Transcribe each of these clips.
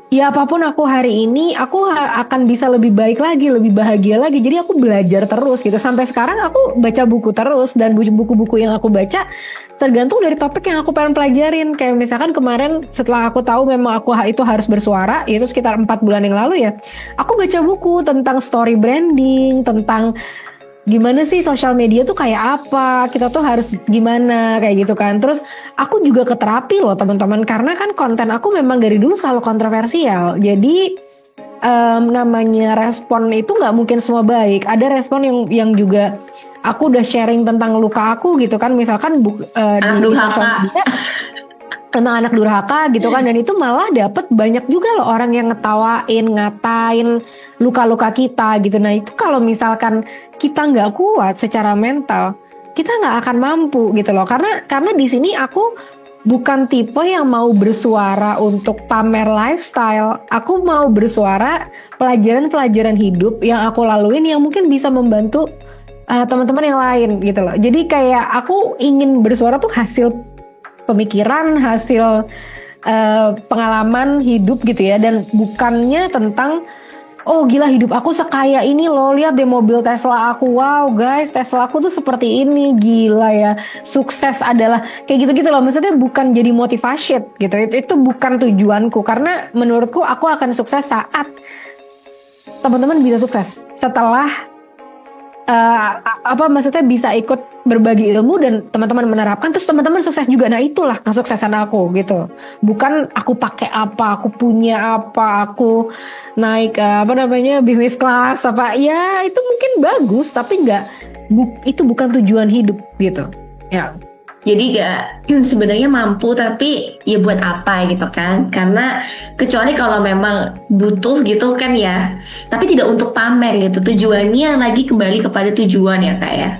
ya apapun aku hari ini, aku akan bisa lebih baik lagi, lebih bahagia lagi. Jadi aku belajar terus gitu. Sampai sekarang aku baca buku terus, dan buku-buku yang aku baca tergantung dari topik yang aku pengen pelajarin. Kayak misalkan kemarin setelah aku tahu memang aku itu harus bersuara, itu sekitar 4 bulan yang lalu ya. Aku baca buku tentang story branding, tentang gimana sih sosial media tuh kayak apa, kita tuh harus gimana kayak gitu kan. Terus aku juga ke terapi loh teman-teman, karena kan konten aku memang dari dulu selalu kontroversial. Jadi namanya respon itu nggak mungkin semua baik. Ada respon yang juga aku udah sharing tentang luka aku gitu kan, misalkan Anak di sosial durhaka. media tentang anak durhaka gitu kan, dan itu malah dapet banyak juga loh orang yang ngetawain, ngatain luka-luka kita gitu. Nah itu kalau misalkan kita nggak kuat secara mental, kita nggak akan mampu gitu loh. Karena di sini aku bukan tipe yang mau bersuara untuk pamer lifestyle. Aku mau bersuara pelajaran-pelajaran hidup yang aku laluin yang mungkin bisa membantu teman-teman yang lain gitu loh. Jadi kayak aku ingin bersuara tuh hasil pemikiran, hasil pengalaman hidup gitu ya, dan bukannya tentang oh gila hidup aku sekaya ini loh, lihat deh mobil Tesla aku, wow guys Tesla aku tuh seperti ini, gila ya, sukses adalah kayak gitu-gitu loh. Maksudnya bukan jadi motivasi gitu, itu bukan tujuanku, karena menurutku aku akan sukses saat teman-teman bisa sukses setelah apa maksudnya bisa ikut berbagi ilmu dan teman-teman menerapkan, terus teman-teman sukses juga. Nah itulah kesuksesan aku gitu, bukan aku pakai apa, aku punya apa, aku naik apa namanya bisnis kelas apa ya, itu mungkin bagus tapi nggak itu bukan tujuan hidup gitu ya. Jadi gak sebenarnya mampu, tapi ya buat apa gitu kan? Karena kecuali kalau memang butuh gitu kan ya. Tapi tidak untuk pamer gitu. Tujuannya lagi kembali kepada tujuan ya kak ya.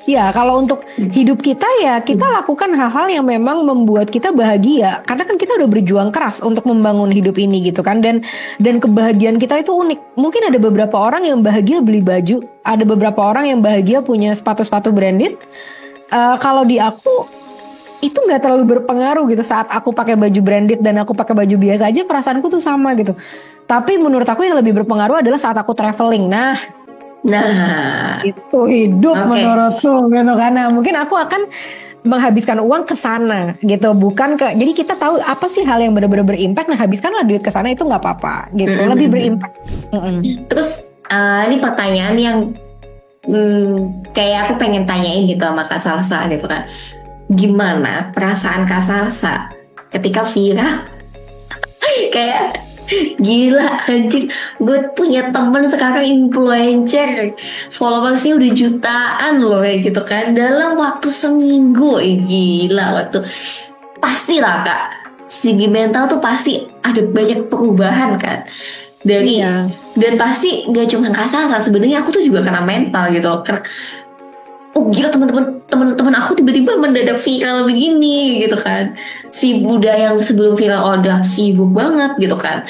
Ya, kalau untuk hidup kita ya kita lakukan hal-hal yang memang membuat kita bahagia. Karena kan kita udah berjuang keras untuk membangun hidup ini gitu kan. Dan kebahagiaan kita itu unik. Mungkin ada beberapa orang yang bahagia beli baju, ada beberapa orang yang bahagia punya sepatu-sepatu branded. Kalau di aku itu nggak terlalu berpengaruh gitu. Saat aku pakai baju branded dan aku pakai baju biasa aja, perasaanku tuh sama gitu. Tapi menurut aku yang lebih berpengaruh adalah saat aku traveling. Nah, Nah, itu hidup oke. menurutku gitu, karena mungkin aku akan menghabiskan uang ke sana gitu, bukan ke, jadi kita tahu apa sih hal yang benar-benar berimpact. Nah habiskanlah duit ke sana, itu nggak apa-apa gitu, lebih Mm-mm. berimpact. Mm-mm. Terus ini pertanyaan yang kayak aku pengen tanyain gitu sama Kak Salsa gitu kan. Gimana perasaan Kak Salsa ketika viral? Kayak gila anjing, gue punya temen sekarang influencer, followersnya udah jutaan loh kayak gitu kan, dalam waktu seminggu. Gila, waktu pastilah kak, segi mental tuh pasti ada banyak perubahan kan dari, Iya. dan pasti gak cuma Kak Salsa, sebenarnya aku tuh juga kena mental gitu loh. Karena oh gila, teman-teman aku tiba-tiba mendadak viral begini gitu kan. Si Buddha yang sebelum viral oh, udah sibuk banget gitu kan.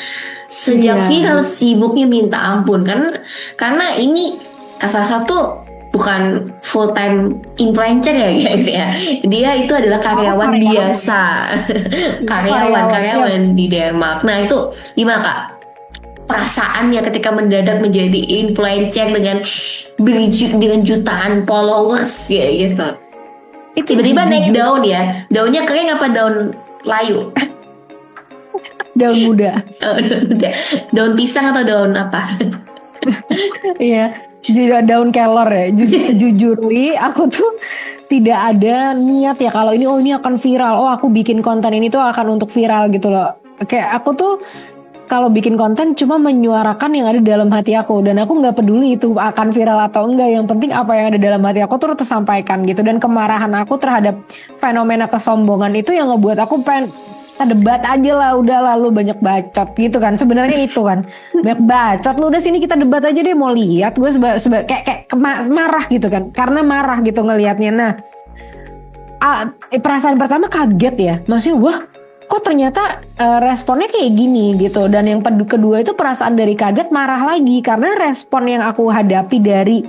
Sejak Iya. viral sibuknya minta ampun kan, karena ini salah satu bukan full time influencer ya guys ya. Dia itu adalah Aku karyawan karyawan. biasa. Iya, karyawan karyawan ya. karyawan di Denmark. Nah itu gimana kak perasaannya ketika mendadak menjadi influencer dengan dengan jutaan followers ya gitu. Itu Tiba-tiba naik jujur daun ya. Daunnya kering apa daun layu? daun muda. Daun pisang atau daun apa? Iya, daun kelor ya. Jujur Li, aku tuh tidak ada niat ya kalau ini, oh ini akan viral, oh aku bikin konten ini tuh akan untuk viral gitu loh. Kayak aku tuh kalau bikin konten cuma menyuarakan yang ada di dalam hati aku, dan aku nggak peduli itu akan viral atau enggak. Yang penting apa yang ada dalam hati aku tuh tersampaikan gitu. Dan kemarahan aku terhadap fenomena kesombongan itu yang ngebuat aku pengen kita debat aja lah, udah lalu banyak bacot gitu kan. Sebenarnya itu kan banyak bacot, lu udah sini kita debat aja deh, mau lihat gue kayak marah gitu kan, karena marah gitu ngelihatnya. Nah, perasaan pertama kaget ya, maksudnya wah kok ternyata responnya kayak gini gitu. Dan yang kedua itu perasaan dari kaget, marah lagi, karena respon yang aku hadapi dari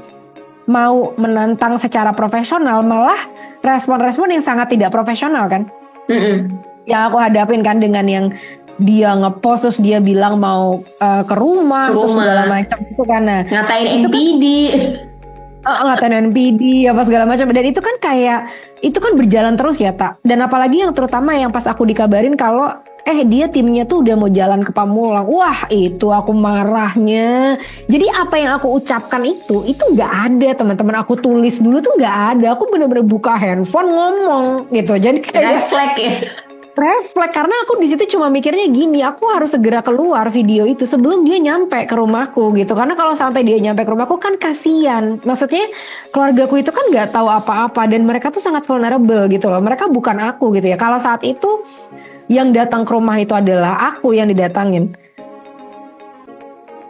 mau menantang secara profesional malah respon-respon yang sangat tidak profesional kan Mm-mm. yang aku hadapin kan, dengan yang dia ngepost terus dia bilang mau ke rumah, terus segala macam itu kan. Nah, ngatain itu kan NPD. ngatain NPD apa segala macam, dan itu kan kayak itu kan berjalan terus ya tak, dan apalagi yang terutama yang pas aku dikabarin kalau dia timnya tuh udah mau jalan ke Pamulang, wah itu aku marahnya. Jadi apa yang aku ucapkan itu nggak ada teman-teman, aku tulis dulu tuh nggak ada, aku bener-bener buka handphone ngomong gitu, jadi kayak Refleks ya. refleks karena aku di situ cuma mikirnya gini, aku harus segera keluar video itu sebelum dia nyampe ke rumahku gitu, karena kalau sampai dia nyampe ke rumahku kan kasihan, maksudnya keluargaku itu kan nggak tahu apa-apa dan mereka tuh sangat vulnerable gitu loh, mereka bukan aku gitu ya. Kalau saat itu yang datang ke rumah itu adalah aku yang didatangin,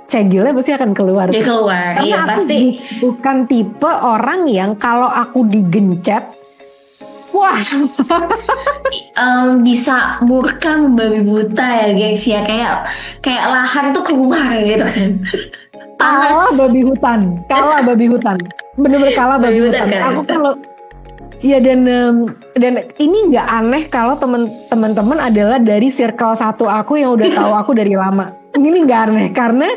cegilnya pasti akan keluar Dia sih. keluar, Karena iya aku pasti. bukan tipe orang yang kalau aku digencet, wah Bisa murka membabi buta ya guys ya, kayak lahar tuh keluar gitu kan. kalah Panas. babi hutan, bener-bener kalah babi Babi hutan hutan. kan. Aku kalau ya dan ini nggak aneh kalau teman-teman adalah dari circle satu aku yang udah tahu aku dari lama. Ini nggak aneh karena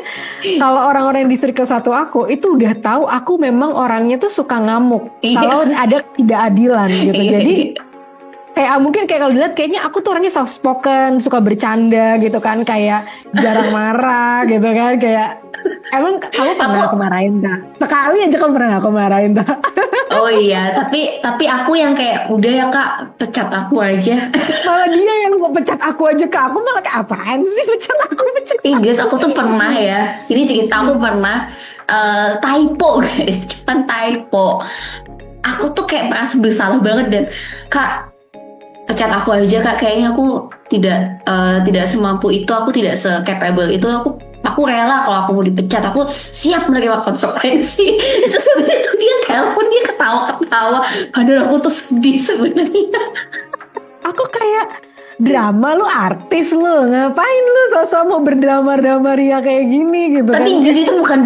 kalau orang-orang di circle satu aku itu udah tahu aku memang orangnya tuh suka ngamuk Iya. kalau ada ketidakadilan gitu. Iya. Jadi kayak mungkin kayak kalau dilihat kayaknya aku tuh orangnya soft spoken, suka bercanda gitu kan, kayak jarang marah gitu kan, kayak emang kamu pernah aku marahin tak? Sekali aja kamu pernah aku marahin tak? Oh iya, tapi aku yang kayak udah ya kak, pecat aku aja. Malah dia yang mau pecat aku aja, ke aku malah kayak apaan sih pecat aku. Guys, aku tuh pernah ya. Ini cerita aku pernah typo guys, cepat typo. Aku tuh kayak merasa bersalah banget dan kak pecat aku aja kak, kayaknya aku tidak semampu itu, aku tidak se-capable itu, aku rela kalau aku mau dipecat, aku siap menerima konsekuensi. Terus habis itu dia telepon, dia ketawa-ketawa, padahal aku tuh sedih sebenarnya. Aku kayak drama, lu artis lu, ngapain lu sosok mau berdrama-drama ria kayak gini gitu Tapi kan. jujur itu bukan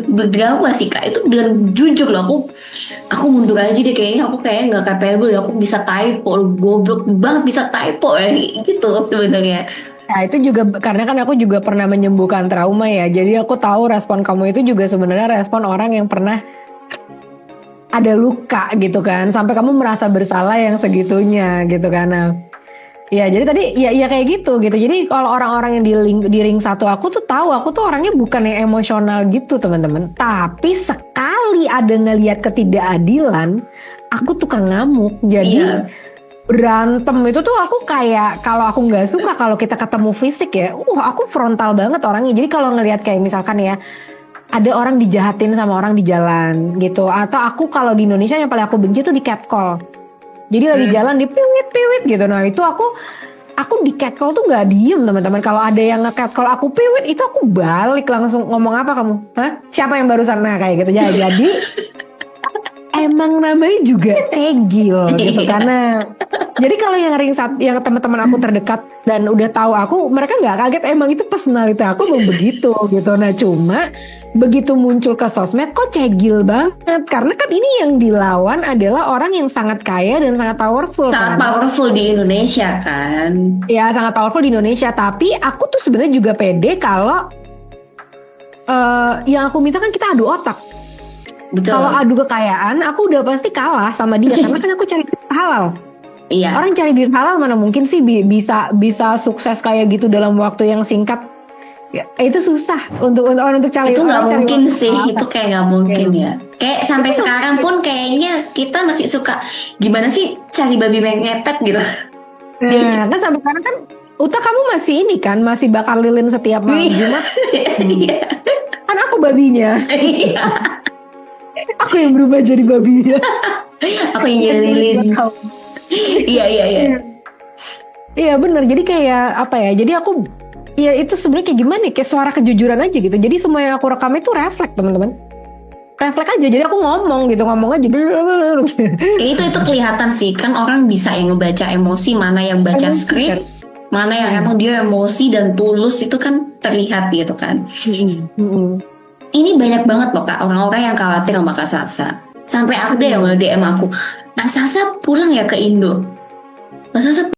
berdrama sih kak, itu dengan jujur loh, aku mundur aja deh, kayaknya aku kayak nggak capable, aku bisa typo, goblok banget bisa typo ya gitu sebenarnya. Nah itu juga karena kan aku juga pernah menyembuhkan trauma ya, jadi aku tahu respon kamu itu juga sebenarnya respon orang yang pernah ada luka gitu kan, sampai kamu merasa bersalah yang segitunya gitu kan. Nah, ya jadi tadi ya kayak gitu. Jadi kalau orang-orang yang di ring satu aku tuh tahu aku tuh orangnya bukan yang emosional gitu teman-teman. Tapi sekali ada ngelihat ketidakadilan, aku tukang ngamuk. Jadi Iya. berantem itu tuh aku kayak kalau aku nggak suka kalau kita ketemu fisik ya, aku frontal banget orangnya. Jadi kalau ngelihat kayak misalkan ya ada orang dijahatin sama orang di jalan gitu, atau aku kalau di Indonesia yang paling aku benci tuh di catcall. Jadi lagi jalan di piwit gitu. Nah itu aku di catcall tuh nggak diem teman-teman. Kalau ada yang nge-catcall aku piwit itu aku balik langsung, ngomong apa kamu? Hah? Siapa yang barusan? Nah kayak gitu ya. Jadi emang namanya juga cegil gitu Iya. karena jadi kalau yang yang teman-teman aku terdekat dan udah tahu aku, mereka nggak kaget, emang itu personality aku memang begitu gitu. Nah cuma begitu muncul ke sosmed kok cegil banget, karena kan ini yang dilawan adalah orang yang sangat kaya dan sangat powerful Sangat kan. powerful di Indonesia kan. Ya sangat powerful di Indonesia, tapi aku tuh sebenarnya juga pede kalau yang aku minta kan kita adu otak. Betul. Kalau adu kekayaan aku udah pasti kalah sama dia karena kan aku cari duit halal. Iya. Orang cari duit halal mana mungkin sih bisa sukses kayak gitu dalam waktu yang singkat. Ya, itu susah untuk cari. Itu nggak orang cari mungkin waktu sih, halal. itu kayak nggak mungkin ya. Kayak sampai sekarang pun kayaknya kita masih suka gimana sih cari babi ngepet gitu. Nah kan sampai sekarang kan Uta kamu masih ini kan, masih bakal lilin setiap malam Jumat. Iya. Kan aku babinya. Iya. Aku yang berubah jadi babinya. Aku yang jadi lilin. Iya. Iya benar. Jadi kayak apa ya? Jadi aku ya itu sebenarnya kayak gimana? Kayak suara kejujuran aja gitu. Jadi semua yang aku rekam itu refleks teman-teman. Refleks aja. Jadi aku ngomong aja. Itu kelihatan sih kan, orang bisa yang ngebaca emosi, mana yang baca skrip, mana yang emang dia emosi dan tulus, itu kan terlihat gitu kan. Ini banyak banget loh kak orang-orang yang khawatir sama Kak Salsa. Sampai ada yang nge-DM aku, Kak Salsa pulang ya ke Indo. Kak Salsa